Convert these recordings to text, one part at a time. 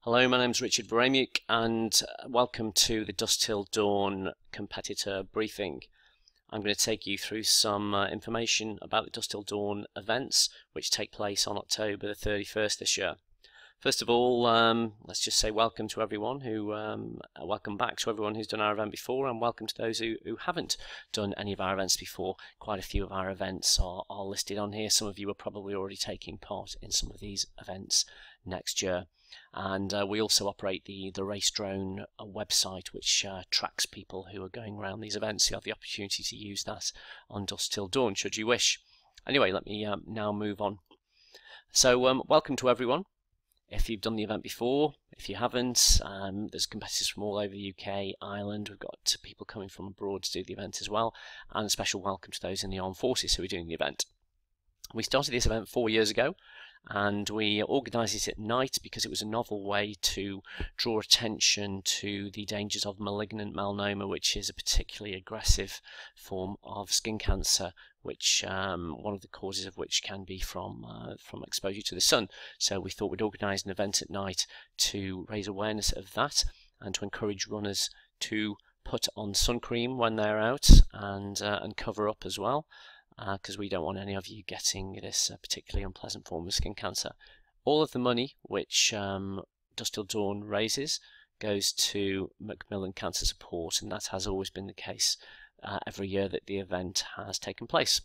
Hello, my name's Richard Boramiuk and welcome to the Dusk Till Dawn competitor briefing. I'm going to take you through some information about the Dusk Till Dawn events which take place on October the 31st this year. First of all, let's just say welcome to everyone welcome back to everyone who's done our event before, and welcome to those who haven't done any of our events before. Quite a few of our events are listed on here. Some of you are probably already taking part in some of these events next year. And we also operate the Race Drone website, which tracks people who are going around these events. You have the opportunity to use that on Dusk Till Dawn, should you wish. Anyway, let me now move on. So welcome to everyone. If you've done the event before, if you haven't, there's competitors from all over the UK, Ireland. We've got people coming from abroad to do the event as well, and a special welcome to those in the armed forces who are doing the event. We started this event 4 years ago, and we organised it at night because it was a novel way to draw attention to the dangers of malignant melanoma, which is a particularly aggressive form of skin cancer, which one of the causes of which can be from exposure to the sun. So we thought we'd organise an event at night to raise awareness of that and to encourage runners to put on sun cream when they're out and cover up as well, because we don't want any of you getting this particularly unpleasant form of skin cancer. All of the money which Dusk Till Dawn raises goes to Macmillan Cancer Support, and that has always been the case every year that the event has taken place.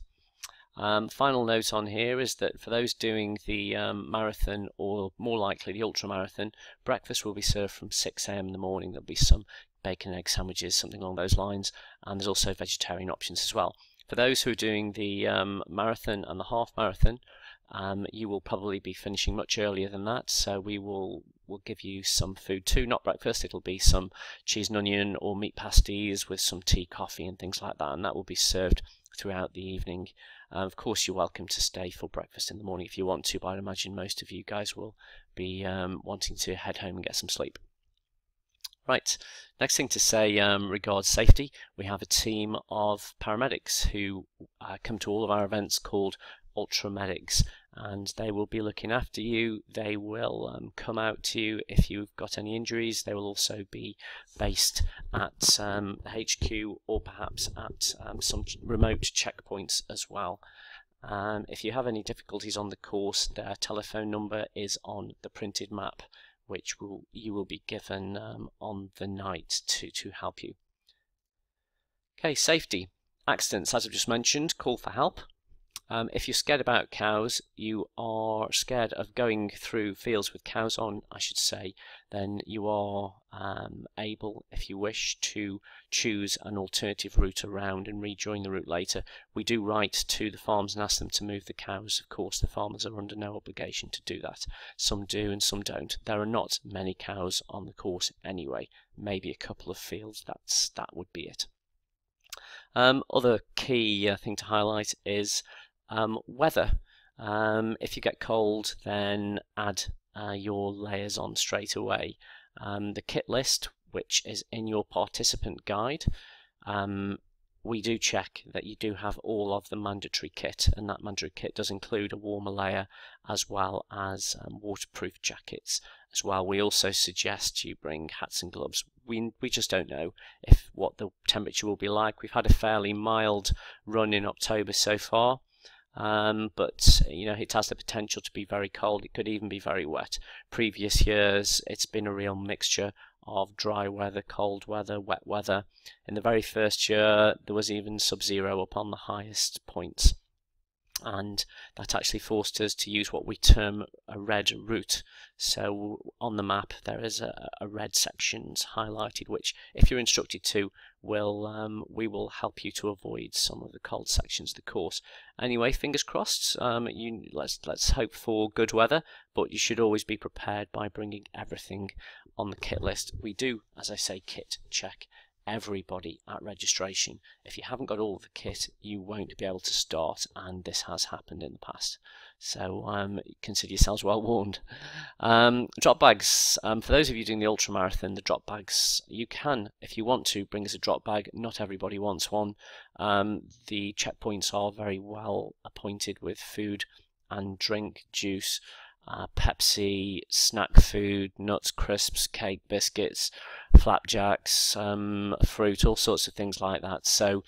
Final note on here is that for those doing the marathon, or more likely the ultra marathon, breakfast will be served from 6 AM in the morning. There'll be some bacon and egg sandwiches, something along those lines, and there's also vegetarian options as well. For those who are doing the marathon and the half marathon, you will probably be finishing much earlier than that, so we'll give you some food too, not breakfast. It'll be some cheese and onion or meat pasties with some tea, coffee and things like that, and that will be served throughout the evening. Of course, you're welcome to stay for breakfast in the morning if you want to, but I'd imagine most of you guys will be wanting to head home and get some sleep. Right, next thing to say regards safety. We have a team of paramedics who come to all of our events called Ultra Medics, and they will be looking after you. They will come out to you if you've got any injuries. They will also be based at HQ or perhaps at some remote checkpoints as well. If you have any difficulties on the course, their telephone number is on the printed map, which you will be given on the night to help you. Okay, safety. Accidents, as I've just mentioned, call for help. If you're scared about cows, you are scared of going through fields with cows on, I should say, then you are able, if you wish, to choose an alternative route around and rejoin the route later. We do write to the farms and ask them to move the cows. Of course, the farmers are under no obligation to do that. Some do and some don't. There are not many cows on the course anyway. Maybe a couple of fields, that would be it. Other key thing to highlight is weather. If you get cold, then add your layers on straight away. The kit list, which is in your participant guide, we do check that you do have all of the mandatory kit, and that mandatory kit does include a warmer layer as well as waterproof jackets as well. We also suggest you bring hats and gloves. We just don't know what the temperature will be like. We've had a fairly mild run in October so far. But you know, it has the potential to be very cold. It could even be very wet. Previous years, it's been a real mixture of dry weather, cold weather, wet weather. In the very first year, there was even sub-zero up on the highest points, and that actually forced us to use what we term a red route. So on the map there is a red sections highlighted, which if you're instructed to, we will help you to avoid some of the cold sections of the course. Anyway, fingers crossed. Let's hope for good weather, but you should always be prepared by bringing everything on the kit list. We do, as I say, kit check everybody at registration. If you haven't got all of the kit, you won't be able to start, and this has happened in the past. So consider yourselves well warned. Drop bags. For those of you doing the ultra marathon, the drop bags, you can, if you want to, bring us a drop bag. Not everybody wants one. The checkpoints are very well appointed with food and drink, juice, Pepsi, snack food, nuts, crisps, cake, biscuits, flapjacks, fruit, all sorts of things like that. So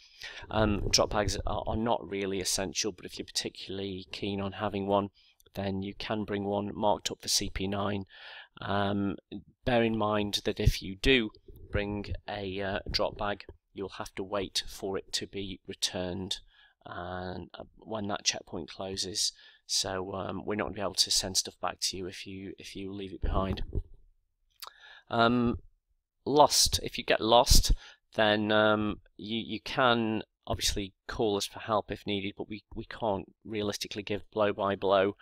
drop bags are not really essential, but if you're particularly keen on having one, then you can bring one marked up for CP9. Bear in mind that if you do bring a drop bag, you'll have to wait for it to be returned and when that checkpoint closes. So we're not going to be able to send stuff back to you if you leave it behind. Lost. If you get lost, then you can obviously call us for help if needed, but we can't realistically give blow by blow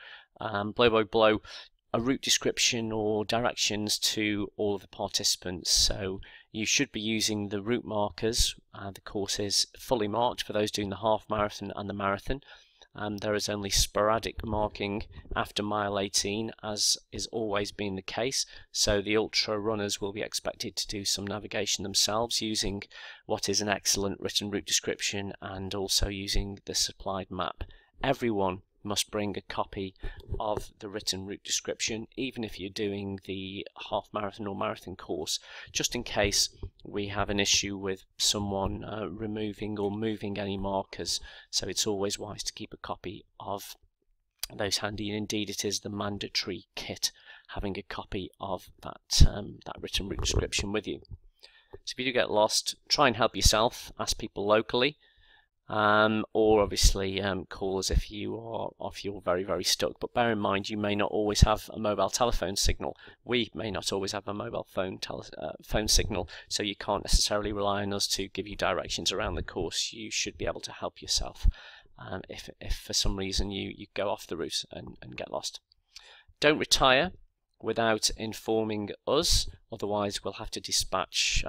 a route description or directions to all of the participants. So you should be using the route markers. The course is fully marked for those doing the half marathon and the marathon. There is only sporadic marking after mile 18, as is always been the case, so the ultra runners will be expected to do some navigation themselves using what is an excellent written route description and also using the supplied map. Everyone must bring a copy of the written route description, even if you're doing the half marathon or marathon course, just in case we have an issue with someone removing or moving any markers. So it's always wise to keep a copy of those handy, and indeed it is the mandatory kit, having a copy of that written route description with you. So if you do get lost, try and help yourself, ask people locally, or obviously call us if you're very, very stuck. But bear in mind, you may not always have a mobile telephone signal. We may not always have a mobile phone signal, so you can't necessarily rely on us to give you directions around the course. You should be able to help yourself if for some reason you go off the route and get lost. Don't retire without informing us, otherwise we'll have to dispatch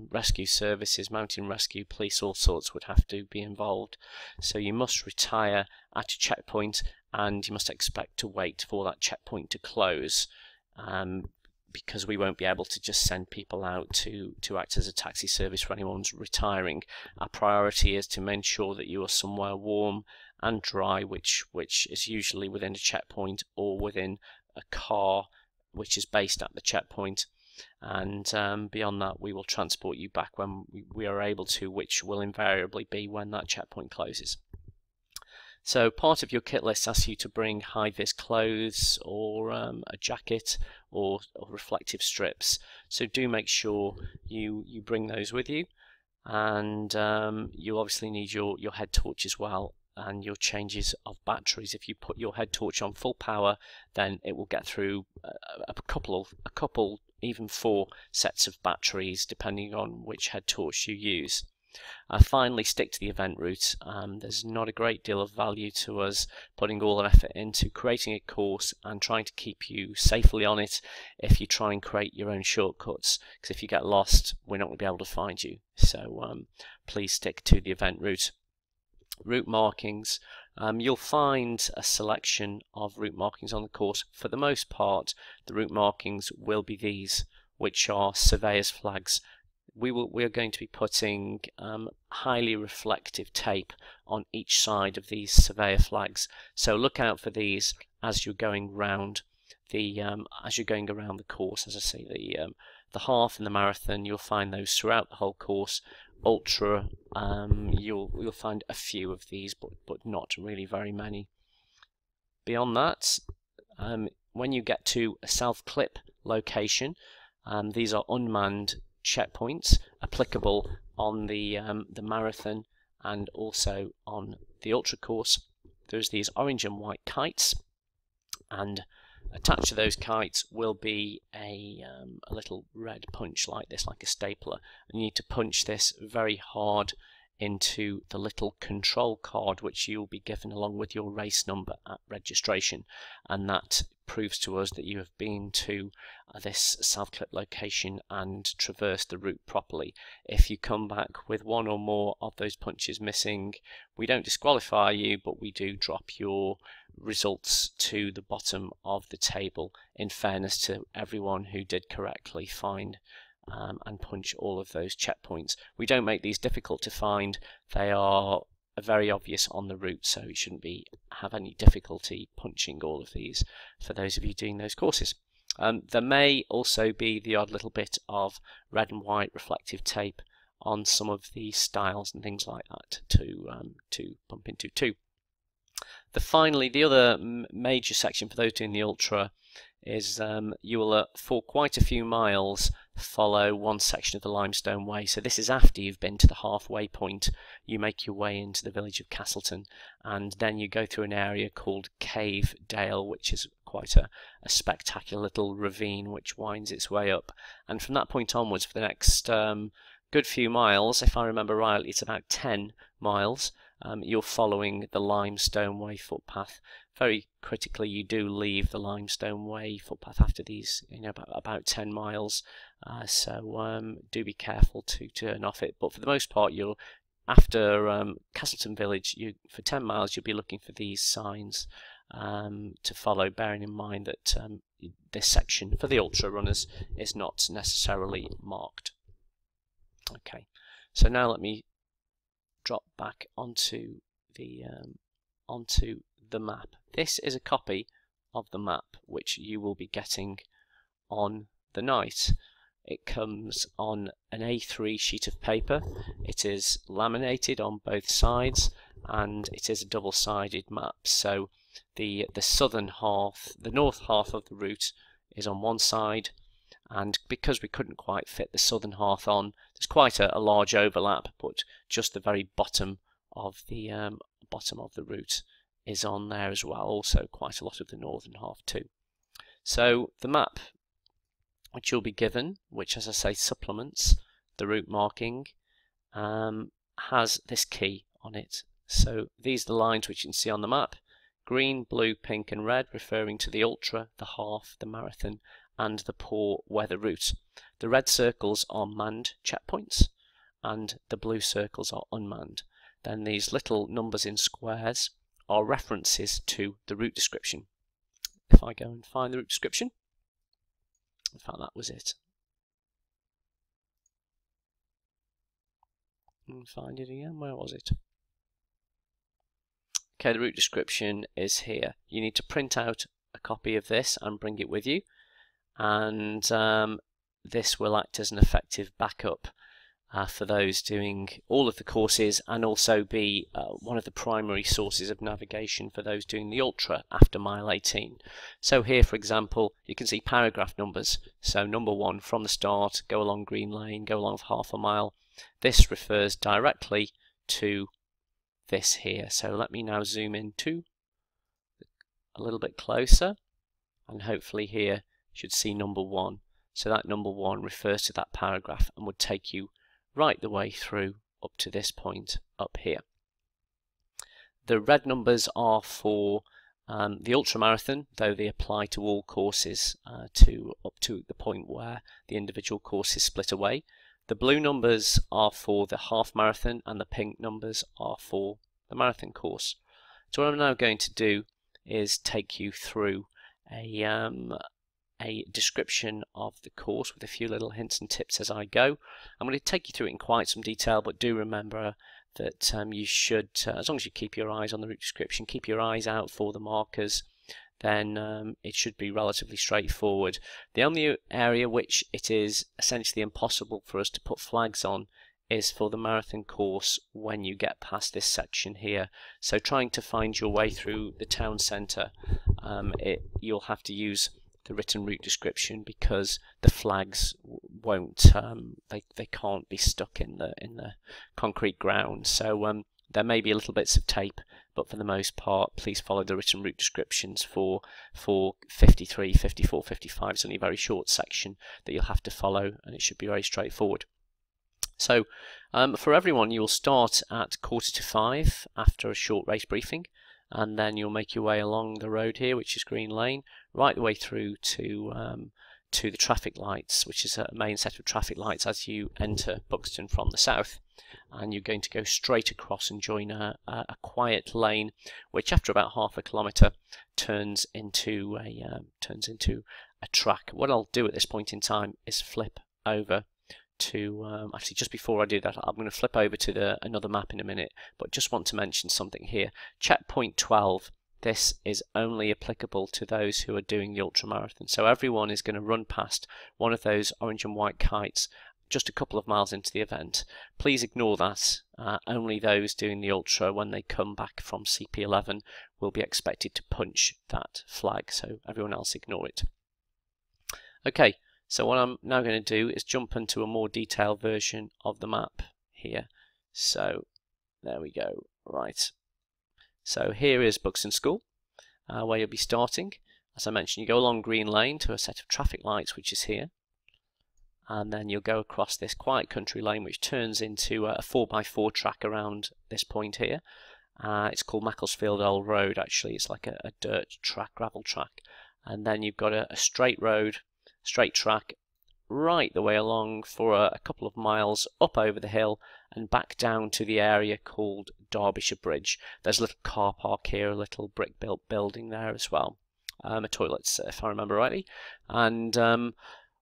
rescue services, mountain rescue, police, all sorts would have to be involved. So you must retire at a checkpoint, and you must expect to wait for that checkpoint to close, because we won't be able to just send people out to act as a taxi service for anyone who's retiring. Our priority is to make sure that you are somewhere warm and dry, which is usually within a checkpoint or within a car which is based at the checkpoint, and beyond that we will transport you back when we are able to, which will invariably be when that checkpoint closes. So part of your kit list asks you to bring high-vis clothes or a jacket or reflective strips, so do make sure you bring those with you, and you obviously need your head torch as well, and your changes of batteries. If you put your head torch on full power, then it will get through a couple, even 4 sets of batteries, depending on which head torch you use. Finally, stick to the event route. There's not a great deal of value to us putting all our effort into creating a course and trying to keep you safely on it if you try and create your own shortcuts, because if you get lost, we're not going to be able to find you. So please stick to the event route. Route markings. You'll find a selection of route markings on the course. For the most part, the route markings will be these, which are surveyor's flags. We are going to be putting highly reflective tape on each side of these surveyor flags. So look out for these as you're going round around the course. As I say, the half and the marathon, you'll find those throughout the whole course. Ultra, you'll find a few of these, but not really very many. Beyond that, when you get to a self-clip location, these are unmanned checkpoints applicable on the marathon and also on the ultra course. There's these orange and white kites, and attached to those kites will be a little red punch like this, like a stapler, and you need to punch this very hard into the little control card which you'll be given along with your race number at registration, and that proves to us that you have been to this self-clip location and traversed the route properly. If you come back with one or more of those punches missing, we don't disqualify you, but we do drop your results to the bottom of the table, in fairness to everyone who did correctly find and punch all of those checkpoints. We don't make these difficult to find. They are are very obvious on the route, so you shouldn't have any difficulty punching all of these for those of you doing those courses. There may also be the odd little bit of red and white reflective tape on some of the stiles and things like that to bump into too. Finally, the other major section for those doing the ultra is you will, for quite a few miles, follow one section of the Limestone Way. So this is after you've been to the halfway point. You make your way into the village of Castleton, and then you go through an area called Cave Dale, which is quite a spectacular little ravine which winds its way up. And from that point onwards, for the next good few miles, if I remember rightly, it's about 10 miles, you're following the Limestone Way footpath. Very critically, you do leave the Limestone Way footpath after these, about 10 miles. So do be careful to turn off it. But for the most part, after Castleton Village, for 10 miles, you'll be looking for these signs to follow, bearing in mind that this section for the ultra runners is not necessarily marked. Okay, so now let me drop back onto the map. This is a copy of the map which you will be getting on the night. It comes on an A3 sheet of paper. It is laminated on both sides, and it is a double-sided map. So the southern half, the north half of the route is on one side, and because we couldn't quite fit the southern half on, there's quite a large overlap, but just the very bottom of the route is on there as well. Also quite a lot of the northern half too. So the map which you'll be given, which as I say supplements the route marking, has this key on it. So these are the lines which you can see on the map: green, blue, pink and red, referring to the ultra, the half, the marathon and the poor weather route. The red circles are manned checkpoints and the blue circles are unmanned. Then these little numbers in squares are references to the route description. If I go and find the route description, in fact that was it. And find it again, where was it? Okay, the route description is here. You need to print out a copy of this and bring it with you, and this will act as an effective backup for those doing all of the courses, and also be one of the primary sources of navigation for those doing the ultra after mile 18. So here, for example, you can see paragraph numbers. So number 1, from the start, go along Green Lane, go along for half a mile. This refers directly to this here. So let me now zoom into a little bit closer, and hopefully here you should see number 1. So that number 1 refers to that paragraph and would take you right the way through up to this point up here. The red numbers are for the ultramarathon, though they apply to all courses up to the point where the individual course is split away. The blue numbers are for the half marathon and the pink numbers are for the marathon course. So what I'm now going to do is take you through a description of the course with a few little hints and tips as I go. I'm going to take you through it in quite some detail, but do remember that you should, as long as you keep your eyes on the route description, keep your eyes out for the markers, then it should be relatively straightforward. The only area which it is essentially impossible for us to put flags on is for the marathon course when you get past this section here. So trying to find your way through the town centre, you'll have to use the written route description, because the flags won't, they can't be stuck in the concrete ground. So there may be little bits of tape, but for the most part please follow the written route descriptions for 53, 54, 55. It's only a very short section that you'll have to follow, and it should be very straightforward. So for everyone, you will start at 4:45 after a short race briefing, and then you'll make your way along the road here, which is Green Lane, right the way through to the traffic lights, which is a main set of traffic lights as you enter Buxton from the south. And you're going to go straight across and join a quiet lane, which after about half a kilometre turns into a track. What I'll do at this point in time is flip over to actually, just before I do that, I'm going to flip over to another map in a minute, but just want to mention something here. Checkpoint 12, this is only applicable to those who are doing the ultramarathon. So everyone is going to run past one of those orange and white kites just a couple of miles into the event. Please ignore that. Only those doing the ultra, when they come back from CP11, will be expected to punch that flag, so everyone else ignore it. Okay, so what I'm now going to do is jump into a more detailed version of the map here. So there we go. Right, so here is Buxton School, where you'll be starting. As I mentioned, you go along Green Lane to a set of traffic lights, which is here, and then you'll go across this quiet country lane, which turns into a 4x4 track around this point here. It's called Macclesfield Old Road. Actually, it's like a dirt track, gravel track, and then you've got a straight road, straight track right the way along for a couple of miles up over the hill and back down to the area called Derbyshire Bridge. There's a little car park here, a little brick built building there as well, a toilet if I remember rightly, and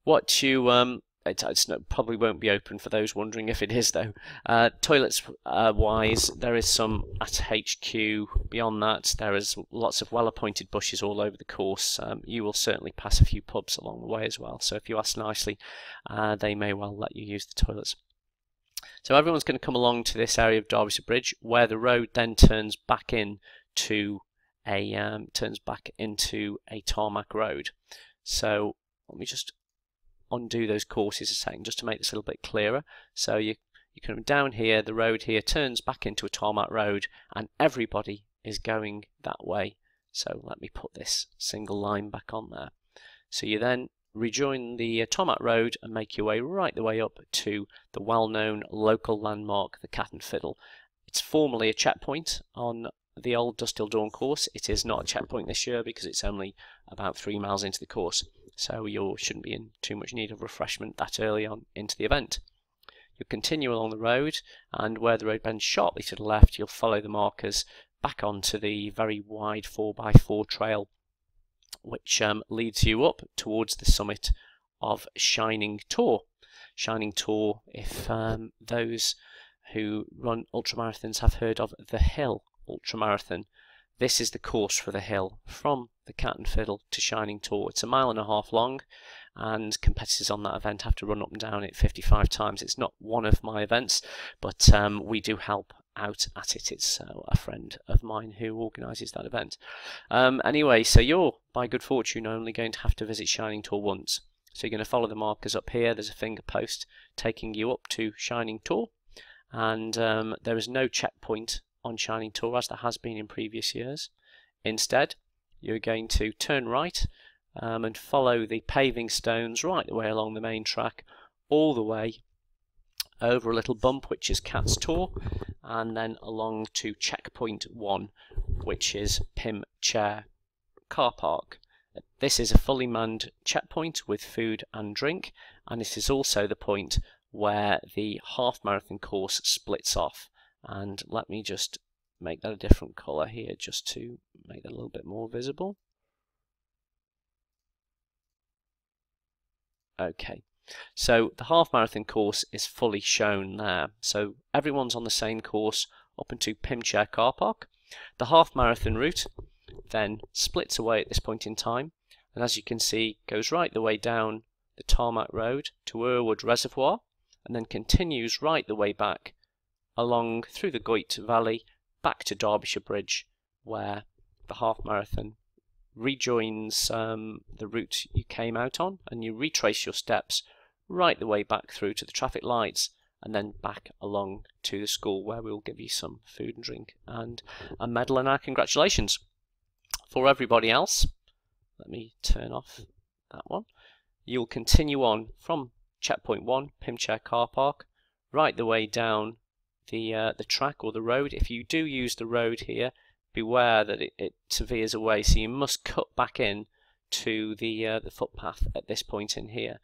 what you it probably won't be open for those wondering if it is though. Toilets wise, there is some at HQ. Beyond that, there is lots of well-appointed bushes all over the course. You will certainly pass a few pubs along the way as well, so if you ask nicely, they may well let you use the toilets. So everyone's going to come along to this area of Derbyshire Bridge, where the road then turns back into a tarmac road. So let me just undo those courses a second just to make this a little bit clearer. So you come down here, the road here turns back into a tarmac road, and everybody is going that way. So let me put this single line back on there. So you then rejoin the tarmac road and make your way right the way up to the well-known local landmark, the Cat and Fiddle. It's formally a checkpoint on the old Dusk Till Dawn course. It is not a checkpoint this year because it's only about 3 miles into the course, so you shouldn't be in too much need of refreshment that early on into the event. You'll continue along the road, and where the road bends sharply to the left, you'll follow the markers back onto the very wide 4x4 trail, which leads you up towards the summit of Shining Tor. Shining Tor, if those who run ultramarathons have heard of the Hill Ultramarathon, this is the course for the hill from the Cat and Fiddle to Shining Tor. It's 1.5 miles long, and competitors on that event have to run up and down it 55 times. It's not one of my events, but we do help out at it. It's a friend of mine who organises that event. Anyway, so you're, by good fortune, only going to have to visit Shining Tor once. So you're going to follow the markers up here. There's a finger post taking you up to Shining Tor, and there is no checkpoint on Shining Tor as there has been in previous years. Instead, you're going to turn right and follow the paving stones right the way along the main track, all the way over a little bump which is Cat's Tor, and then along to checkpoint 1, which is Pim Chair Car Park. This is a fully manned checkpoint with food and drink, and it is also the point where the half marathon course splits off. And let me just make that a different colour here just to make that a little bit more visible. Okay, so the half marathon course is fully shown there. So everyone's on the same course up into Pimchair Car Park. The half marathon route then splits away at this point in time, and as you can see, goes right the way down the tarmac road to Irwood Reservoir, and then continues right the way back along through the Goyt Valley back to Derbyshire Bridge, where the half marathon rejoins the route you came out on, and you retrace your steps right the way back through to the traffic lights, and then back along to the school, where we'll give you some food and drink and a medal and our congratulations. For everybody else, let me turn off that one. You'll continue on from checkpoint 1, Pimchair Car Park, right the way down the track or the road. If you do use the road here, beware that it veers away, so you must cut back in to the footpath at this point in here.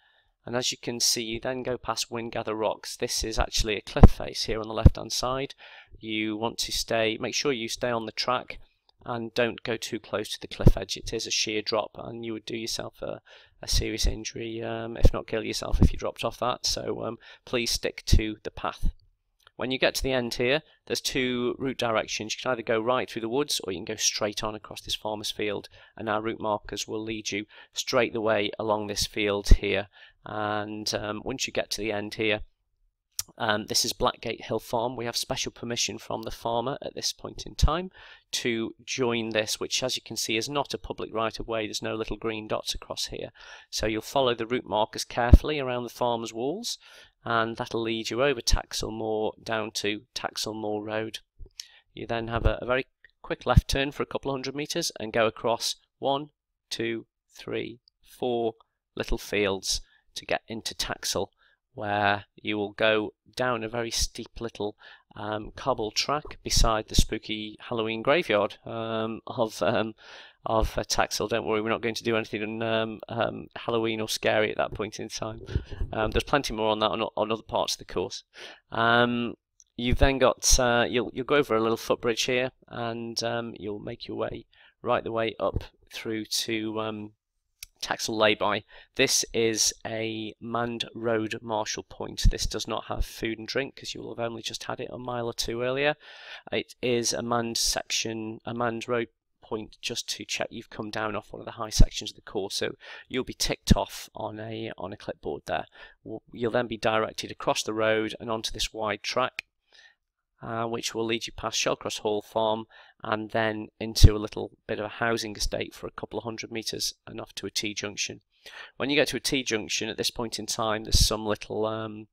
And as you can see, you then go past Wingather Rocks. This is actually a cliff face here on the left hand side. You want to make sure you stay on the track and don't go too close to the cliff edge. It is a sheer drop, and you would do yourself a serious injury, if not kill yourself if you dropped off that. So please stick to the path. When you get to the end here, there's two route directions. You can either go right through the woods or you can go straight on across this farmer's field, and our route markers will lead you straight the way along this field here. And once you get to the end here, this is Blackgate Hill Farm. We have special permission from the farmer at this point in time to join this, which as you can see is not a public right of way. There's no little green dots across here. So you'll follow the route markers carefully around the farmer's walls, and that'll lead you over Taxall Moor down to Taxall Moor Road. You then have a very quick left turn for a couple of 100 metres and go across 1, 2, 3, 4 little fields to get into Taxall, where you will go down a very steep little cobble track beside the spooky Halloween graveyard of Taxall. Don't worry, we're not going to do anything Halloween or scary at that point in time. There's plenty more on that on other parts of the course. You've then got you'll go over a little footbridge here, and you'll make your way right the way up through to Taxall lay-by. This is a manned road marshal point. This does not have food and drink because you will have only just had it a mile or two earlier. It is a manned section, a manned road point, just to check you've come down off one of the high sections of the course. So you'll be ticked off on a clipboard there. You'll then be directed across the road and onto this wide track, which will lead you past Shellcross Hall Farm and then into a little bit of a housing estate for a couple of 100 metres and off to a T-junction. When you get to a T-junction at this point in time, there's some little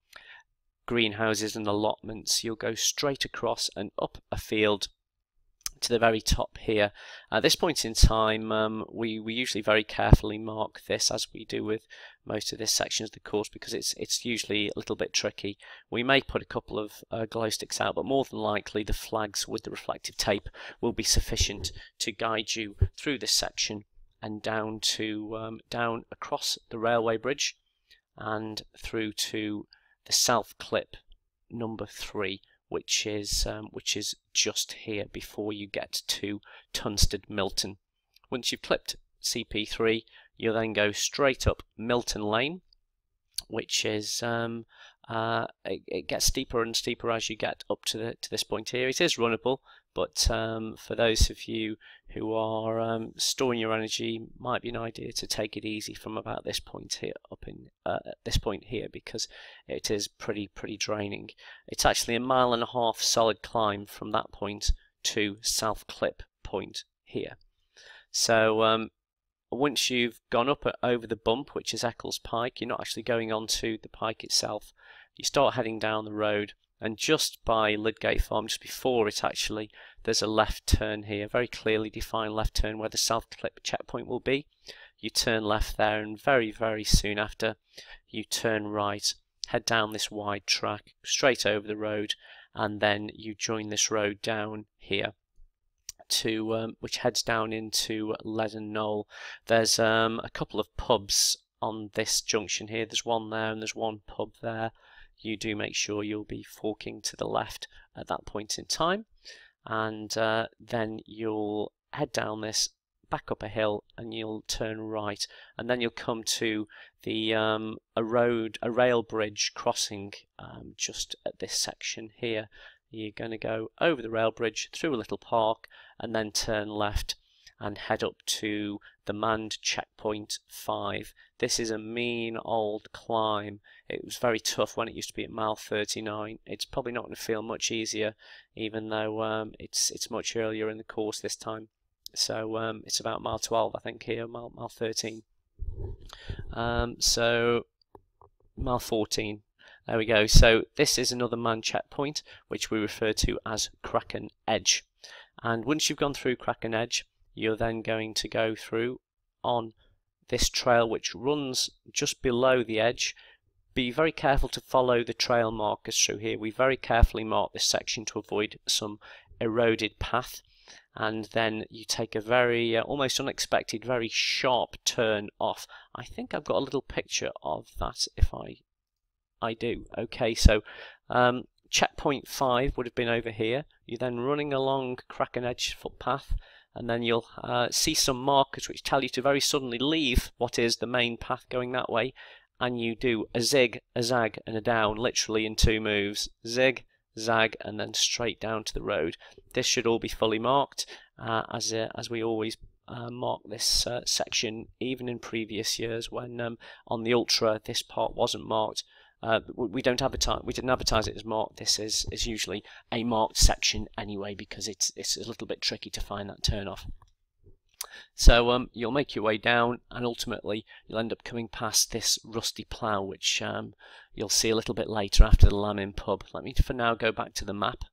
greenhouses and allotments. You'll go straight across and up a field to the very top here. At this point in time, we usually very carefully mark this, as we do with most of this sections of the course, because it's usually a little bit tricky. We may put a couple of glow sticks out, but more than likely the flags with the reflective tape will be sufficient to guide you through this section and down to down across the railway bridge and through to the South Clip number 3. Which is just here before you get to Tunstead Milton. Once you've clipped CP3, you'll then go straight up Milton Lane, which is it gets steeper and steeper as you get up to this point here. It is runnable, but for those of you who are storing your energy, might be an idea to take it easy from about this point here up in this point here, because it is pretty draining. It's actually a 1.5 mile solid climb from that point to South Clip point here. So once you've gone up over the bump, which is Eccles Pike, you're not actually going onto the pike itself. You start heading down the road, and just by Lydgate Farm, just before it actually, there's a left turn here, very clearly defined left turn where the South Clip checkpoint will be. You turn left there, and very soon after you turn right, head down this wide track straight over the road, and then you join this road down here to which heads down into Leaden Knoll. There's a couple of pubs on this junction here. There's one there and there's one pub there. You do make sure you'll be forking to the left at that point in time, and then you'll head down this, back up a hill, and you'll turn right, and then you'll come to the a rail bridge crossing just at this section here. You're going to go over the rail bridge through a little park and then turn left and head up to the manned checkpoint 5. This is a mean old climb. It was very tough when it used to be at mile 39. It's probably not going to feel much easier, even though it's much earlier in the course this time. So it's about mile 12, I think, here, mile 13. So mile 14. There we go. So this is another manned checkpoint, which we refer to as Kraken Edge. And once you've gone through Kraken Edge, you're then going to go through on this trail which runs just below the edge. Be very careful to follow the trail markers through here. We very carefully mark this section to avoid some eroded path, and then you take a very almost unexpected, very sharp turn off. I think I've got a little picture of that if I do. Okay, so checkpoint 5 would have been over here. You're then running along Kraken Edge footpath, and then you'll see some markers which tell you to very suddenly leave what is the main path going that way, and you do a zig, a zag and a down, literally in 2 moves. Zig, zag, and then straight down to the road. This should all be fully marked, as we always mark this section, even in previous years when on the Ultra this part wasn't marked. We didn't advertise it as marked. This is usually a marked section anyway, because it's a little bit tricky to find that turnoff. So you'll make your way down, and ultimately you'll end up coming past this rusty plough, which you'll see a little bit later after the Lamb Inn pub. Let me for now go back to the map.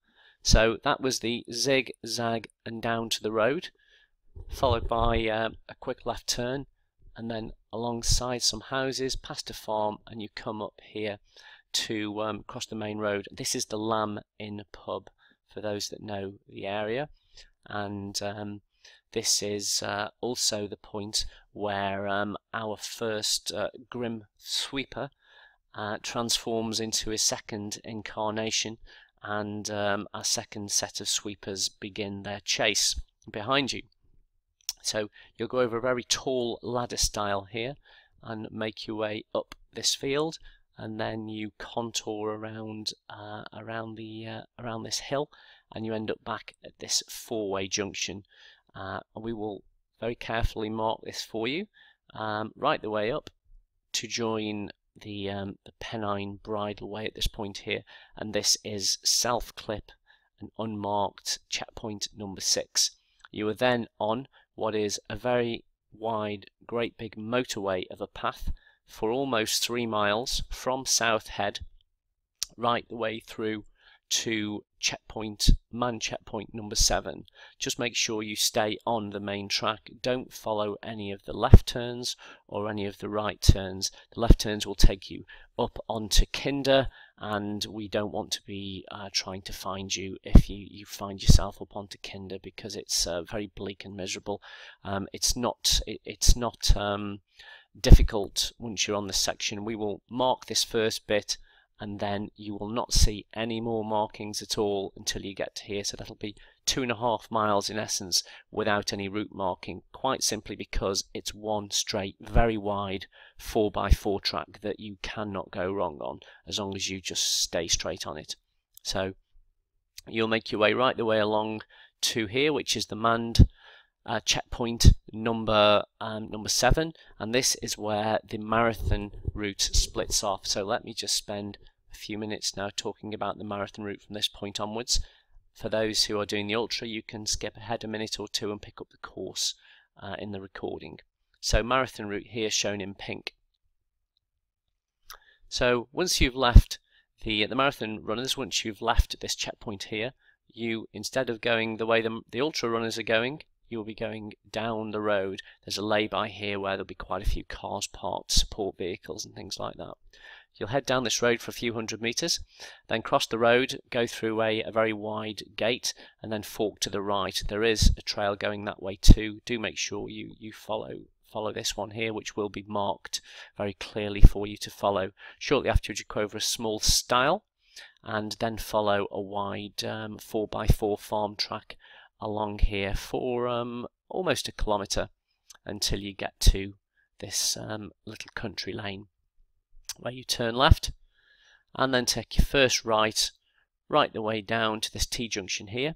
So that was the zig, zag and down to the road, followed by a quick left turn, and then alongside some houses, past a farm, and you come up here to cross the main road. This is the Lamb Inn pub, for those that know the area, and this is also the point where our first Grim Sweeper transforms into his second incarnation, and our second set of sweepers begin their chase behind you. So you'll go over a very tall ladder style here and make your way up this field, and then you contour around around this hill, and you end up back at this 4-way junction. We will very carefully mark this for you right the way up to join the Pennine Bridleway at this point here, and this is Self Clip, an unmarked checkpoint number 6. You are then on what is a very wide, great big motorway of a path for almost 3 miles from South Head right the way through to man checkpoint number 7. Just make sure you stay on the main track. Don't follow any of the left turns or any of the right turns. The left turns will take you up onto Kinder, and we don't want to be trying to find you if you find yourself up onto Kinder, because it's very bleak and miserable. It's not difficult once you're on this section. We will mark this first bit, and then you will not see any more markings at all until you get to here. So that'll be 2.5 miles in essence without any route marking, quite simply because it's one straight, very wide 4x4 track that you cannot go wrong on as long as you just stay straight on it. So you'll make your way right the way along to here, which is the manned checkpoint number 7, and this is where the marathon route splits off. So let me just spend a few minutes now talking about the marathon route from this point onwards. For those who are doing the Ultra, you can skip ahead a minute or two and pick up the course in the recording. So marathon route here shown in pink. So once you've left the marathon runners, once you've left this checkpoint here, you, instead of going the way the Ultra runners are going, you'll be going down the road. There's a lay-by here where there'll be quite a few cars parked, support vehicles and things like that. You'll head down this road for a few hundred meters, then cross the road, go through a very wide gate, and then fork to the right. There is a trail going that way too. Do make sure you follow this one here, which will be marked very clearly for you to follow. Shortly afterwards you go over a small stile, and then follow a wide 4x4 farm track along here for almost 1 kilometre until you get to this little country lane, where you turn left and then take your first right the way down to this T-junction here.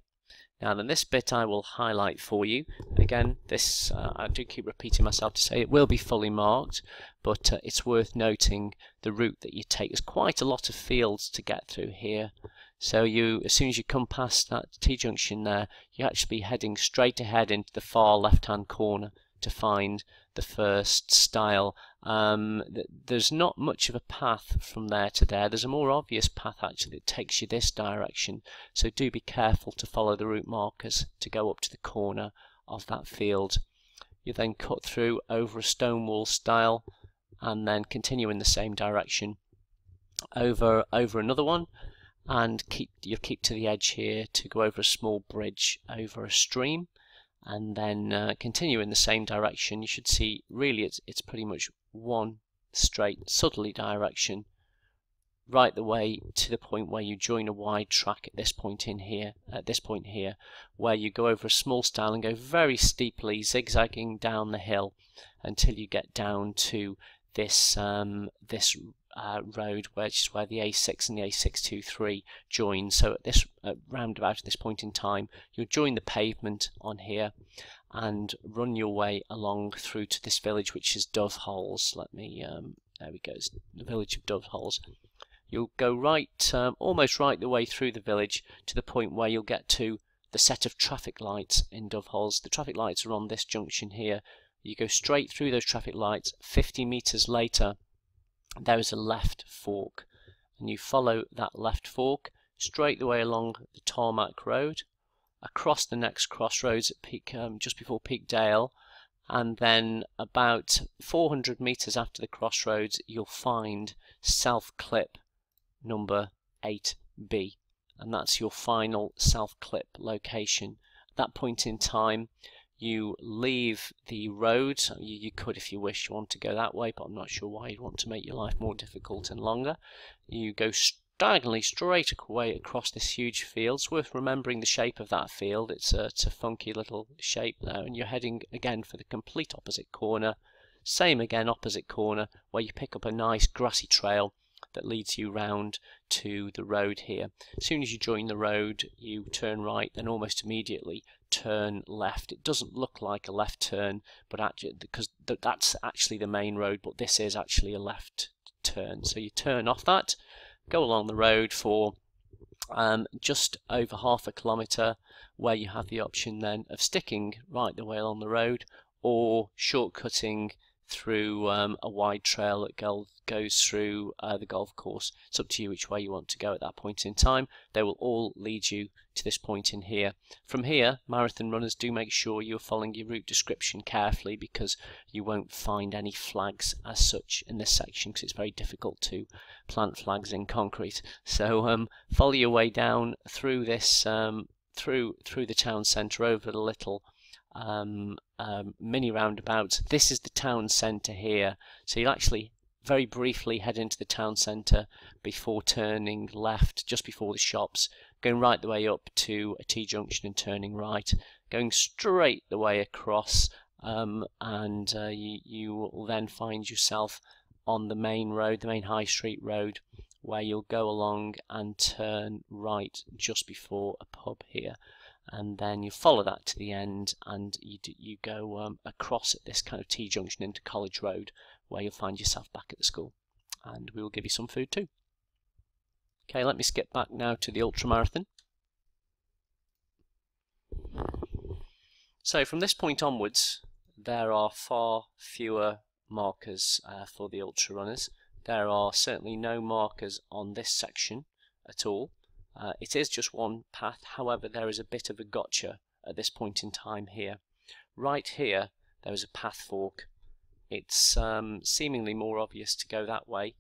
Now then, this bit I will highlight for you. Again, this I do keep repeating myself to say it will be fully marked, but it's worth noting the route that you take. There's quite a lot of fields to get through here. So as soon as you come past that T-junction there, you actually be heading straight ahead into the far left-hand corner to find the first stile. There's not much of a path from there to there. There's a more obvious path actually that takes you this direction, so do be careful to follow the route markers to go up to the corner of that field. You then cut through over a stone wall stile and then continue in the same direction over another one, and you'll keep to the edge here to go over a small bridge over a stream, and then continue in the same direction. You should see really it's pretty much one straight southerly direction right the way to the point where you join a wide track at this point here, where you go over a small stile and go very steeply zigzagging down the hill until you get down to this road, which is where the A6 and the A623 join. So at this roundabout at this point in time, you'll join the pavement on here and run your way along through to this village, which is Dove Holes. Let me there we go, it's the village of Dove Holes. You'll go right, almost right the way through the village to the point where you'll get to the set of traffic lights in Dove Holes. The traffic lights are on this junction here. You go straight through those traffic lights. 50 meters later, there is a left fork, and you follow that left fork straight the way along the tarmac road, across the next crossroads at Peak, just before Peakdale, and then about 400 meters after the crossroads, you'll find South Clip number 8B, and that's your final South Clip location. At that point in time, you leave the road. You could, if you wish, you want to go that way, but I'm not sure why you'd want to make your life more difficult and longer. You go diagonally straight away across this huge field. It's worth remembering the shape of that field. It's a funky little shape there, and you're heading again for the complete opposite corner. Same again, opposite corner, where you pick up a nice grassy trail that leads you round to the road here. As soon as you join the road, you turn right, then almost immediately turn left. It doesn't look like a left turn, but actually, because that's actually the main road, but this is actually a left turn. So you turn off that, go along the road for just over half a kilometre, where you have the option then of sticking right the way along the road or shortcutting through a wide trail that goes through the golf course. It's up to you which way you want to go at that point in time. They will all lead you to this point in here. From here, marathon runners, do make sure you're following your route description carefully, because you won't find any flags as such in this section, because it's very difficult to plant flags in concrete. So follow your way down through this through the town centre, over the little mini roundabout. This is the town centre here, so you'll actually very briefly head into the town centre before turning left just before the shops, going right the way up to a T-junction and turning right, going straight the way across, and you will then find yourself on the main road, the main High Street road, where you'll go along and turn right just before a pub here. And then you follow that to the end, and you go across at this kind of T-junction into College Road, where you'll find yourself back at the school, and we will give you some food too. Okay, let me skip back now to the ultramarathon. So from this point onwards, there are far fewer markers for the ultra runners. There are certainly no markers on this section at all. It is just one path. However, there is a bit of a gotcha at this point in time here. Right here, there is a path fork. It's seemingly more obvious to go that way,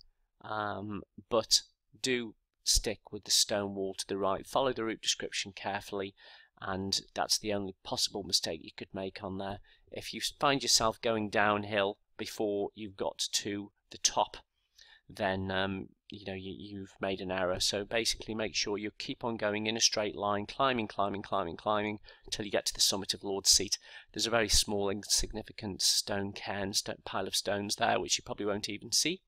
but do stick with the stone wall to the right. Follow the route description carefully, and that's the only possible mistake you could make on there. If you find yourself going downhill before you've got to the top, then you've made an error. So basically make sure you keep on going in a straight line, climbing until you get to the summit of Lord's Seat. There's a very small insignificant stone cairn, pile of stones there, which you probably won't even see.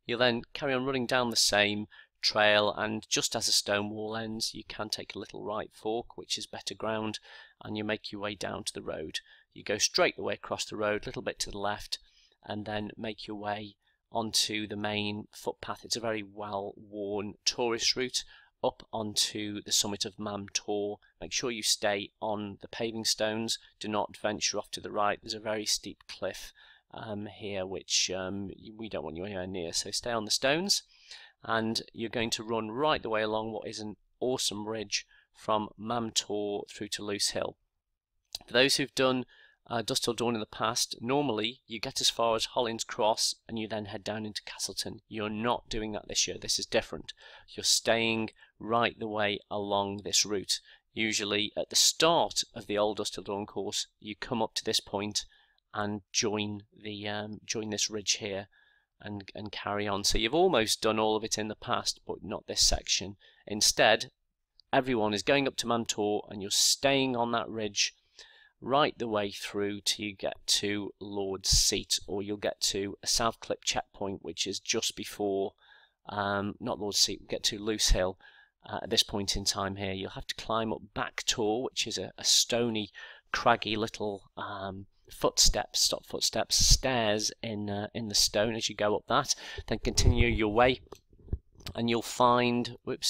You'll then carry on running down the same trail, and just as a stone wall ends, you can take a little right fork, which is better ground, and you make your way down to the road. You go straight the way across the road, a little bit to the left, and then make your way onto the main footpath. It's a very well-worn tourist route up onto the summit of Mam Tor. Make sure you stay on the paving stones. Do not venture off to the right. There's a very steep cliff here, which we don't want you anywhere near, so stay on the stones. And you're going to run right the way along what is an awesome ridge from Mam Tor through to Loose Hill. For those who've done Dusk Till Dawn in the past, normally you get as far as Hollins Cross and you then head down into Castleton. You're not doing that this year. This is different. You're staying right the way along this route. Usually at the start of the old Dusk Till Dawn course, you come up to this point and join this ridge here, and carry on. So you've almost done all of it in the past, but not this section. Instead, everyone is going up to Mantor, and you're staying on that ridge right the way through till you get to Lord's Seat, or you'll get to a South Clip checkpoint, which is just before, not Lord's Seat, we'll get to Loose Hill. At this point in time here, you'll have to climb up Back Tor, which is a stony, craggy little stop footsteps, stairs in the stone as you go up that. Then continue your way, and you'll find the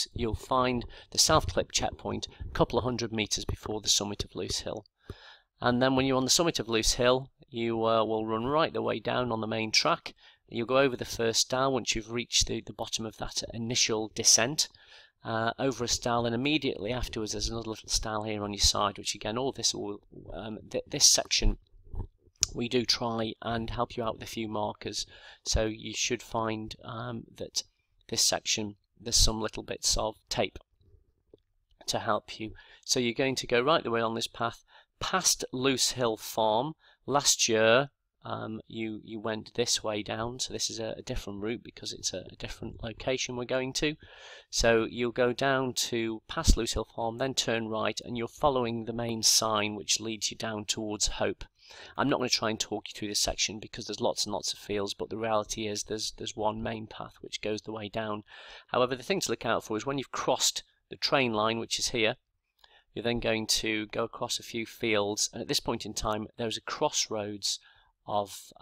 South Clip checkpoint a couple of 100 meters before the summit of Loose Hill. And then when you're on the summit of Loose Hill, you will run right the way down on the main track. You'll go over the first stile once you've reached the bottom of that initial descent. Over a stile, and immediately afterwards there's another little stile here on your side, which again, all this will this section we do try and help you out with a few markers, so you should find that this section there's some little bits of tape to help you. So you're going to go right the way on this path past Loose Hill Farm. Last year you went this way down, so this is a different route because it's a different location we're going to. So you'll go down to past Loose Hill Farm, then turn right, and you're following the main sign which leads you down towards Hope. I'm not going to try and talk you through this section because there's lots and lots of fields, but the reality is there's one main path which goes the way down. However, the thing to look out for is when you've crossed the train line, which is here, you're then going to go across a few fields, and at this point in time there's a crossroads of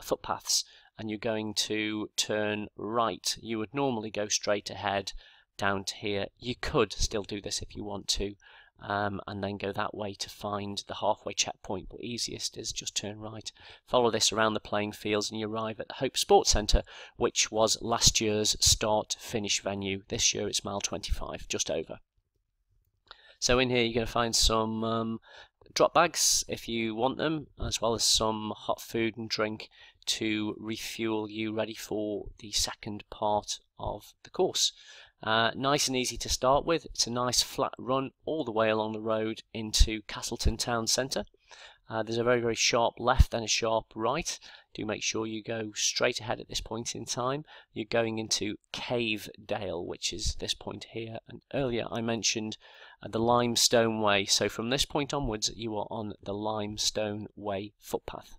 footpaths, and you're going to turn right. You would normally go straight ahead down to here. You could still do this if you want to, and then go that way to find the halfway checkpoint, but easiest is just turn right. Follow this around the playing fields and you arrive at the Hope Sports Centre, which was last year's start-finish venue. This year it's mile 25, just over. So in here you're going to find some drop bags if you want them, as well as some hot food and drink to refuel you ready for the second part of the course. Nice and easy to start with. It's a nice flat run all the way along the road into Castleton Town Centre. There's a very sharp left and a sharp right. Do make sure you go straight ahead at this point in time. You're going into Cavedale, which is this point here, and earlier I mentioned the Limestone Way. So from this point onwards you are on the Limestone Way footpath,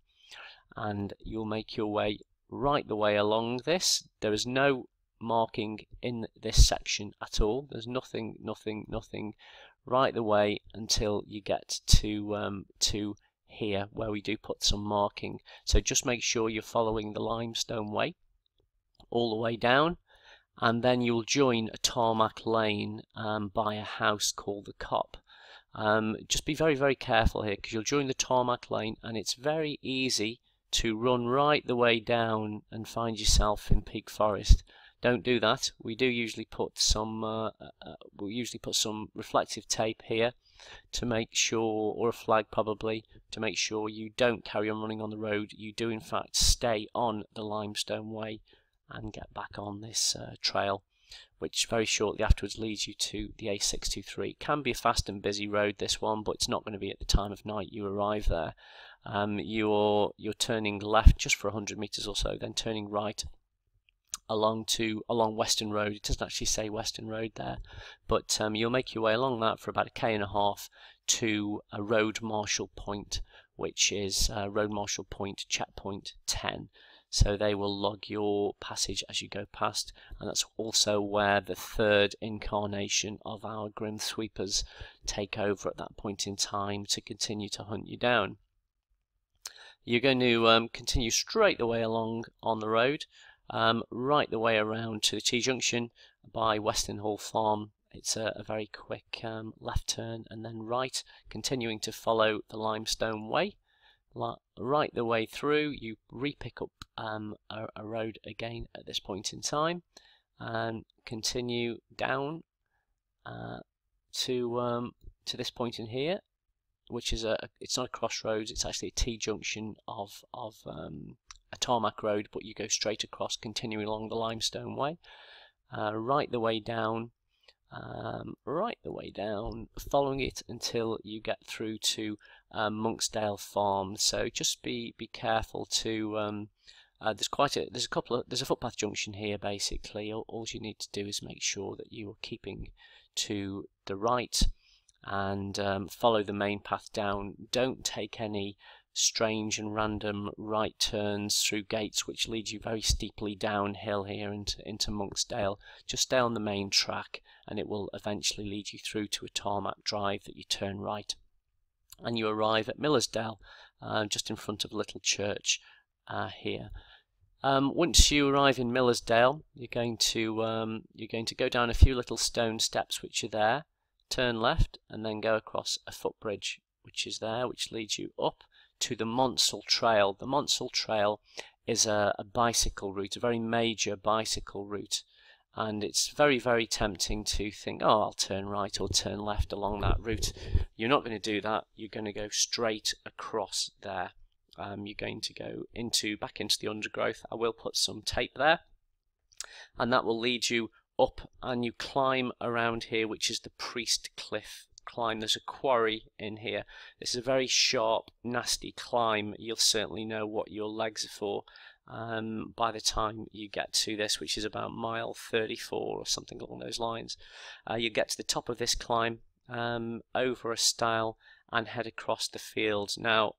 and you'll make your way right the way along this. There is no marking in this section at all. There's nothing right the way until you get to here where we do put some marking. So just make sure you're following the Limestone Way all the way down, and then you'll join a tarmac lane by a house called the Cop. Just be very careful here, because you'll join the tarmac lane and it's very easy to run right the way down and find yourself in Peak Forest. Don't do that. We do usually put some reflective tape here to make sure, or a flag probably, to make sure you don't carry on running on the road. You do in fact stay on the Limestone Way and get back on this trail, which very shortly afterwards leads you to the A623. It can be a fast and busy road, this one, but it's not going to be at the time of night you arrive there. You're turning left just for 100 meters or so, then turning right along Western Road. It doesn't actually say Western Road there, but you'll make your way along that for about 1.5 km to a road marshal point, which is road marshal point checkpoint 10. So they will log your passage as you go past, and that's also where the third incarnation of our Grim Sweepers take over at that point in time to continue to hunt you down. You're going to continue straight the way along on the road, right the way around to the T-junction by Weston Hall Farm. It's a very quick left turn and then right, continuing to follow the Limestone Way. Right the way through, you re-pick up a road again at this point in time, and continue down to this point in here, which is it's not a crossroads, it's actually a T-junction of a tarmac road, but you go straight across, continuing along the Limestone Way, right the way down, following it until you get through to Monksdale Farm. So just be careful to There's a footpath junction here. Basically, all you need to do is make sure that you are keeping to the right and follow the main path down. Don't take any strange and random right turns through gates which lead you very steeply downhill here into Monksdale. Just stay on the main track and it will eventually lead you through to a tarmac drive that you turn right and you arrive at Millersdale, just in front of a little church here. Once you arrive in Millersdale, you're going to go down a few little stone steps which are there, turn left and then go across a footbridge which is there, which leads you up to the Monsell Trail. The Monsell Trail is a bicycle route, a very major bicycle route, and it's very, very tempting to think, oh, I'll turn right or turn left along that route. You're not going to do that. You're going to go straight across there. You're going to go back into the undergrowth. I will put some tape there, and that will lead you up, and you climb around here, which is the Priest Cliff climb. There's a quarry in here. This is a very sharp, nasty climb. You'll certainly know what your legs are for by the time you get to this, which is about mile 34 or something along those lines. You get to the top of this climb, over a stile, and head across the field. Now,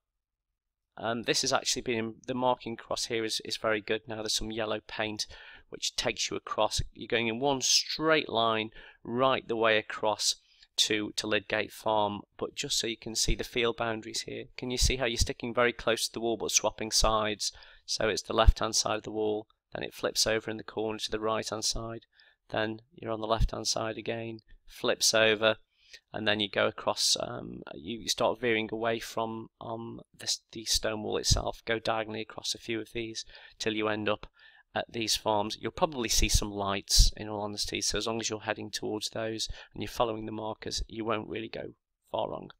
this has actually been, the marking across here is very good. Now there's some yellow paint which takes you across. You're going in one straight line right the way across to Lydgate Farm, but just so you can see the field boundaries here. Can you see how you're sticking very close to the wall but swapping sides? So it's the left hand side of the wall, then it flips over in the corner to the right hand side, then you're on the left hand side again, flips over, and then you go across, you start veering away from the stone wall itself, go diagonally across a few of these till you end up at these farms. You'll probably see some lights, in all honesty, so as long as you're heading towards those and you're following the markers, you won't really go far wrong.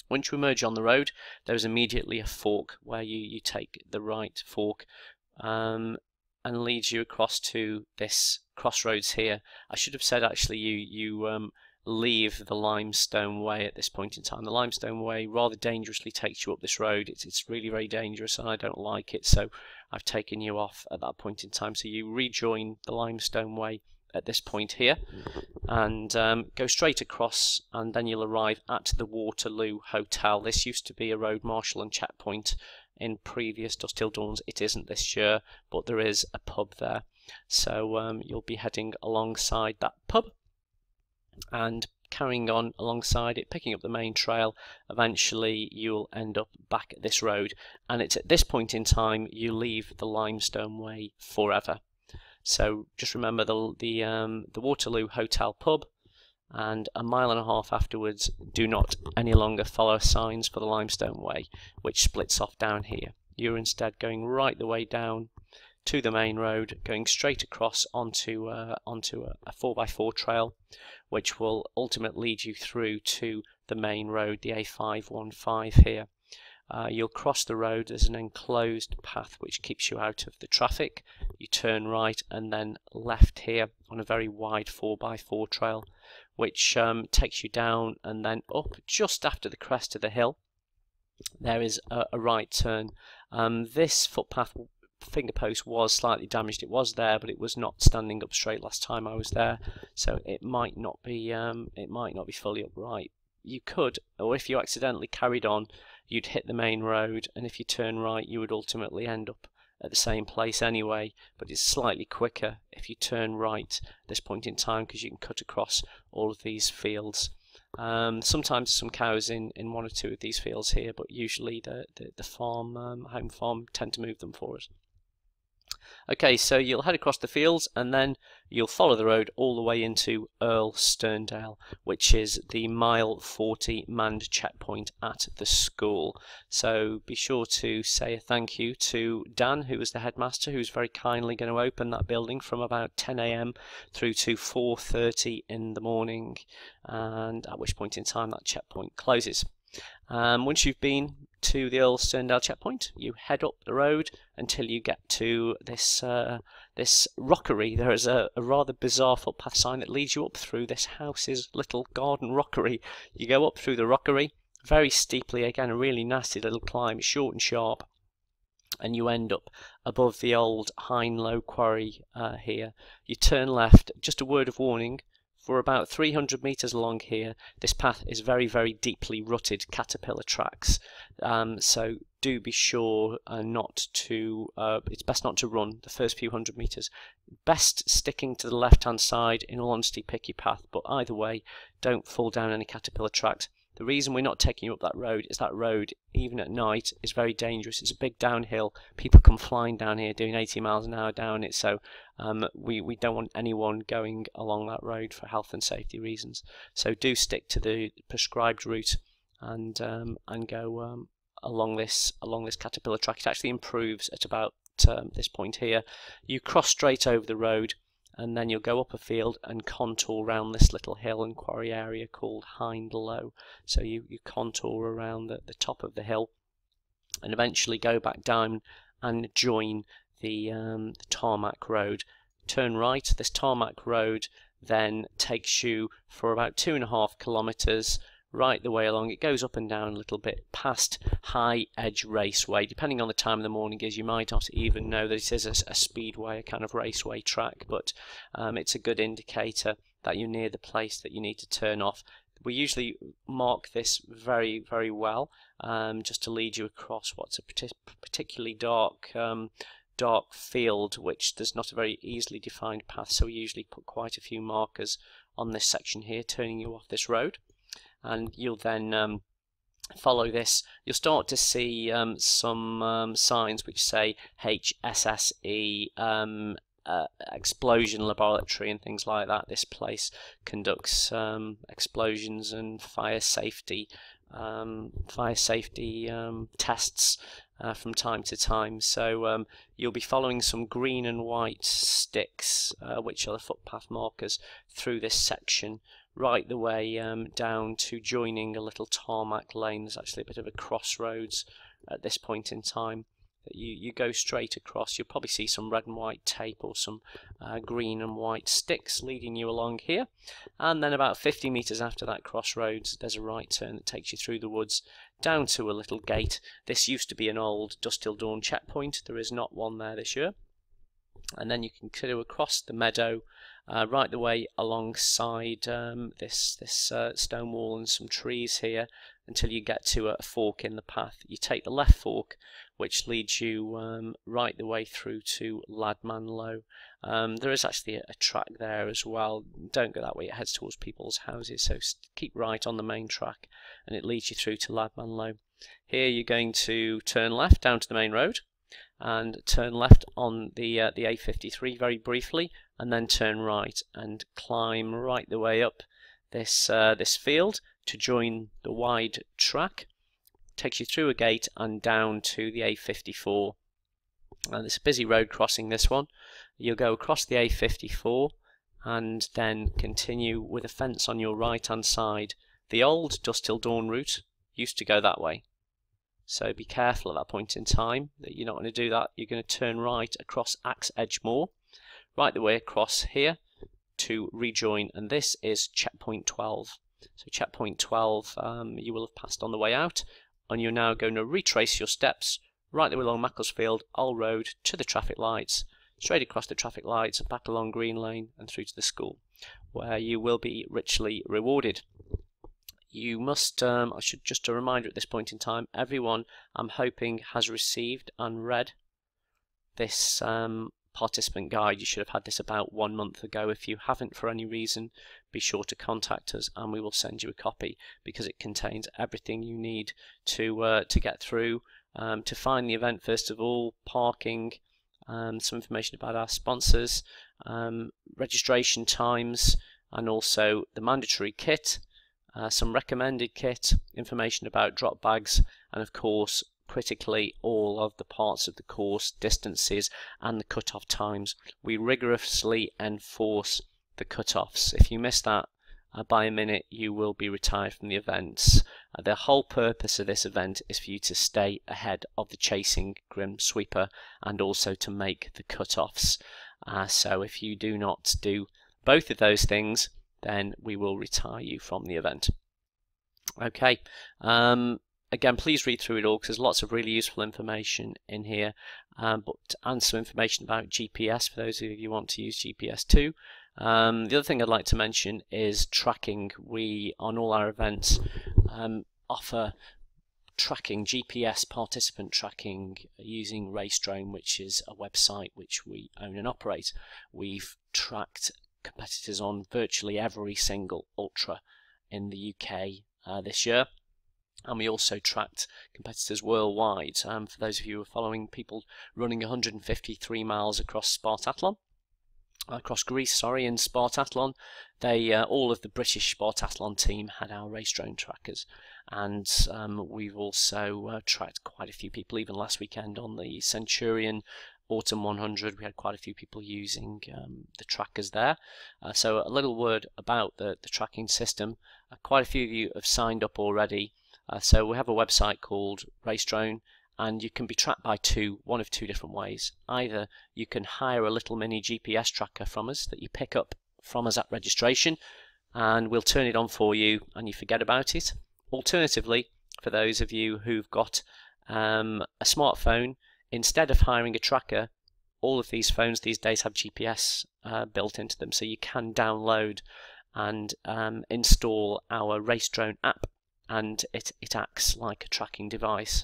Once you emerge on the road, there is immediately a fork where you take the right fork and leads you across to this crossroads here. I should have said actually you leave the Limestone Way at this point in time. The Limestone Way rather dangerously takes you up this road. It's really very dangerous and I don't like it, so I've taken you off at that point in time. So you rejoin the Limestone Way at this point here and go straight across, and then you'll arrive at the Waterloo Hotel. This used to be a road marshal and checkpoint in previous Dust Till Dawns. It isn't this year, but there is a pub there. So you'll be heading alongside that pub and carrying on alongside it, picking up the main trail. Eventually you'll end up back at this road, and it's at this point in time you leave the Limestone Way forever. So just remember the Waterloo Hotel pub, and a mile and a half afterwards do not any longer follow signs for the Limestone Way, which splits off down here. You're instead going right the way down to the main road, going straight across onto a 4x4 trail, which will ultimately lead you through to the main road, the A515 here. You'll cross the road. There's an enclosed path which keeps you out of the traffic. You turn right and then left here on a very wide 4x4 trail, which takes you down and then up just after the crest of the hill. There is a right turn. This footpath finger post was slightly damaged. It was there, but it was not standing up straight last time I was there, so it might not be fully upright. You could, or if you accidentally carried on, you'd hit the main road, and if you turn right you would ultimately end up at the same place anyway, but it's slightly quicker if you turn right at this point in time because you can cut across all of these fields. Sometimes there's some cows in one or two of these fields here, but usually the farm, home farm, tend to move them for us. Okay, so you'll head across the fields and then you'll follow the road all the way into Earl Sterndale, which is the mile 40 manned checkpoint at the school. So be sure to say a thank you to Dan, who was the headmaster, who's very kindly going to open that building from about 10 AM through to 4:30 in the morning, and at which point in time that checkpoint closes. Once you've been to the Earl Sterndale checkpoint, you head up the road until you get to this rockery. There is a rather bizarre footpath sign that leads you up through this house's little garden rockery. You go up through the rockery very steeply, again a really nasty little climb, short and sharp, and you end up above the old Hindlow quarry here. You turn left. Just a word of warning, for about 300 meters along here, this path is very, very deeply rutted caterpillar tracks, so do be sure not to, it's best not to run the first few hundred meters. Best sticking to the left hand side. In all honesty, pick your path, but either way, don't fall down any caterpillar tracks. The reason we're not taking you up that road is that road, even at night, is very dangerous. It's a big downhill. People come flying down here doing 80 miles an hour down it, so we don't want anyone going along that road for health and safety reasons. So do stick to the prescribed route and go along this caterpillar track. It actually improves at about this point here. You cross straight over the road, and then you'll go up a field and contour around this little hill and quarry area called Hindlow. So you contour around the top of the hill and eventually go back down and join the tarmac road. Turn right. This tarmac road then takes you for about 2.5 kilometers right the way along. It goes up and down a little bit past High Edge Raceway. Depending on the time of the morning is, you might not even know that it is a speedway, a kind of raceway track, but it's a good indicator that you're near the place that you need to turn off. We usually mark this very, very well, just to lead you across what's a particularly dark field, which there's not a very easily defined path, so we usually put quite a few markers on this section here, turning you off this road. And you'll then follow this. You'll start to see some signs which say HSSE, explosion laboratory and things like that. This place conducts explosions and fire safety tests from time to time. So you'll be following some green and white sticks, which are the footpath markers, through this section, right the way down to joining a little tarmac lane. There's actually a bit of a crossroads at this point in time that you go straight across. You'll probably see some red and white tape or some green and white sticks leading you along here, and then about 50 meters after that crossroads there's a right turn that takes you through the woods down to a little gate. This used to be an old Dusk Till Dawn checkpoint. There is not one there this year. And then you can go across the meadow right the way alongside this stone wall and some trees here until you get to a fork in the path. You take the left fork, which leads you right the way through to Ladmanlow. There is actually a track there as well. Don't go that way, it heads towards people's houses, so keep right on the main track and it leads you through to Ladmanlow. Here you're going to turn left down to the main road and turn left on the A53 very briefly, and then turn right and climb right the way up this field to join the wide track. Takes you through a gate and down to the A54. And it's a busy road crossing, this one. You'll go across the A54 and then continue with a fence on your right hand side. The old Dusk Till Dawn route used to go that way, so be careful at that point in time that you're not going to do that. You're going to turn right across Axe Edge Moor, right the way across here to rejoin, and this is checkpoint 12. So checkpoint 12 you will have passed on the way out, and you're now going to retrace your steps right the way along Macclesfield Old Road to the traffic lights, straight across the traffic lights, back along Green Lane and through to the school, where you will be richly rewarded. You must, I should just a reminder at this point in time, everyone I'm hoping has received and read this participant guide. You should have had this about 1 month ago. If you haven't for any reason, be sure to contact us and we will send you a copy, because it contains everything you need to get through, to find the event first of all, parking, some information about our sponsors, registration times, and also the mandatory kit, some recommended kit, information about drop bags, and of course critically all of the parts of the course, distances and the cut-off times. We rigorously enforce the cut-offs. If you miss that by a minute, you will be retired from the events. The whole purpose of this event is for you to stay ahead of the chasing Grim Sweeper and also to make the cut-offs. So if you do not do both of those things, then we will retire you from the event. Okay, again, please read through it all because there's lots of really useful information in here, and some information about GPS for those of you who want to use GPS too. The other thing I'd like to mention is tracking. We, on all our events, offer tracking, GPS participant tracking using RaceDrone, which is a website which we own and operate. We've tracked competitors on virtually every single ultra in the UK this year, and we also tracked competitors worldwide. For those of you who are following people running 153 miles across Greece, in Spartathlon, all of the British Spartathlon team had our RaceDrone trackers, and we've also tracked quite a few people. Even last weekend on the Centurion Autumn 100, we had quite a few people using the trackers there. So a little word about the tracking system. Quite a few of you have signed up already. So we have a website called RaceDrone, and you can be tracked by one of two different ways. Either you can hire a little mini GPS tracker from us that you pick up from us at registration, and we'll turn it on for you and you forget about it. Alternatively, for those of you who've got a smartphone, instead of hiring a tracker, all of these phones these days have GPS built into them, so you can download and install our RaceDrone app, and it acts like a tracking device.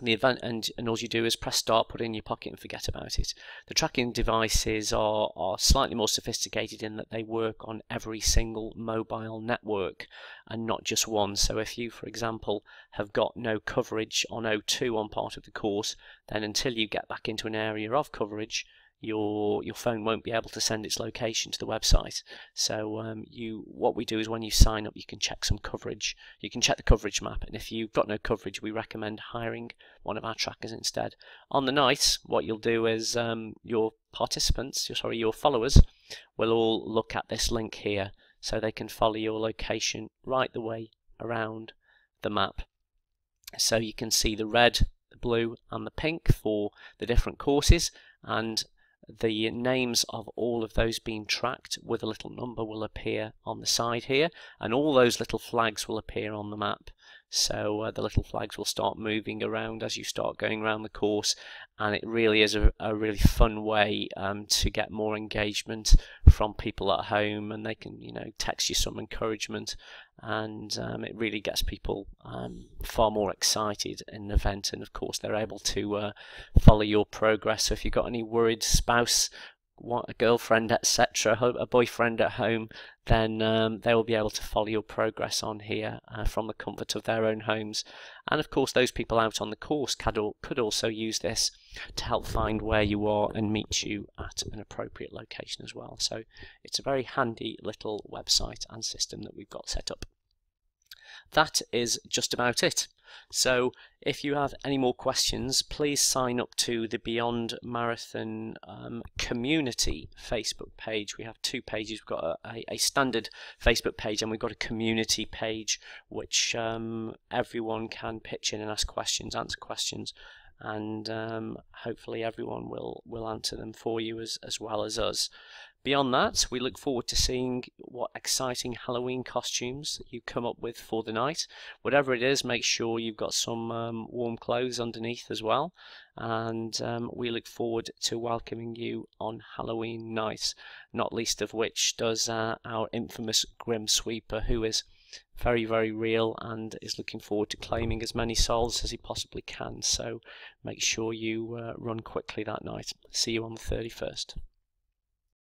The event, and all you do is press start, put it in your pocket and forget about it. The tracking devices are slightly more sophisticated in that they work on every single mobile network and not just one. So if you, for example, have got no coverage on O2 on part of the course, then until you get back into an area of coverage, your phone won't be able to send its location to the website. So what we do is when you sign up, you can check some coverage. You can check the coverage map, and if you've got no coverage, we recommend hiring one of our trackers instead. On the night, what you'll do is your followers will all look at this link here, so they can follow your location right the way around the map. So you can see the red, the blue and the pink for the different courses, and the names of all of those being tracked with a little number will appear on the side here, and all those little flags will appear on the map. So the little flags will start moving around as you start going around the course, and it really is a really fun way to get more engagement from people at home, and they can text you some encouragement, and it really gets people far more excited in the event, and of course they're able to follow your progress. So if you've got any worried spouse, a girlfriend, etc., a boyfriend at home, then they will be able to follow your progress on here from the comfort of their own homes. And of course those people out on the course could also use this to help find where you are and meet you at an appropriate location as well. So it's a very handy little website and system that we've got set up. That is just about it. So if you have any more questions, please sign up to the Beyond Marathon community Facebook page. We have two pages. We've got a standard Facebook page, and we've got a community page which everyone can pitch in and ask questions, answer questions, and hopefully everyone will answer them for you as well as us. Beyond that, we look forward to seeing what exciting Halloween costumes you come up with for the night. Whatever it is, make sure you've got some warm clothes underneath as well. And we look forward to welcoming you on Halloween night, not least of which does our infamous Grim Sweeper, who is very, very real and is looking forward to claiming as many souls as he possibly can. So make sure you run quickly that night. See you on the 31st.